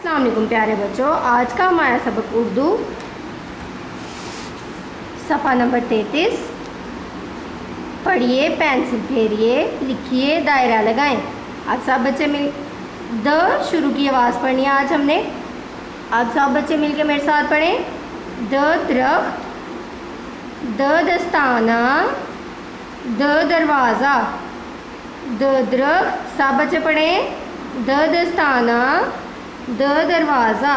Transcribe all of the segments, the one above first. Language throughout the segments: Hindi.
अस्सलाम वालेकुम प्यारे बच्चों, आज का हमारा सबक उर्दू सफ़ा नंबर 33। पढ़िए, पेंसिल फेरिए, लिखिए, दायरा लगाएं। अब सब बच्चे मिल द शुरू की आवाज़ पढ़नी है आज हमने। अब सब बच्चे मिलकर मेरे साथ पढ़ें। द दरख्त, द दस्ताना, द दरवाज़ा। द दरख्त, सब बच्चे पढ़ें। द दस्ताना, द दरवाज़ा।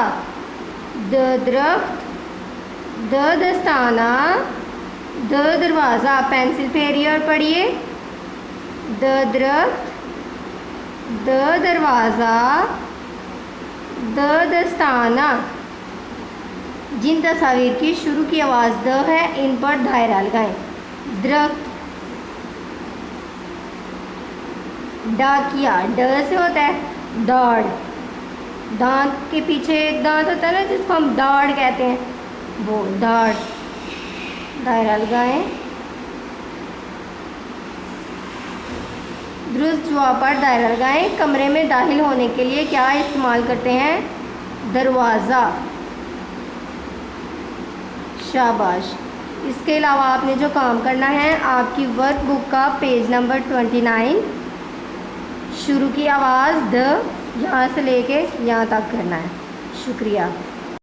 द दरख्त, द दस्ताना, द दरवाज़ा। पेंसिल फेरिए और पढ़िए। द दरख्त, द दरवाज़ा, द दस्ताना। जिन तस्वीर की शुरू की आवाज़ द है, इन पर दायरा लगाएं। दरख्त, डाकिया, ड से होता है दाढ़। दांत के पीछे एक दांत होता है ना, जिसको हम दाढ़ कहते हैं, वो दाढ़। दायरा लगाएं। दुरुस्त जवाब पर दायरा लगाएं। कमरे में दाखिल होने के लिए क्या इस्तेमाल करते हैं? दरवाज़ा। शाबाश। इसके अलावा आपने जो काम करना है, आपकी वर्कबुक का पेज नंबर 29 शुरू की आवाज़ द यहाँ से लेके यहाँ तक करना है। शुक्रिया।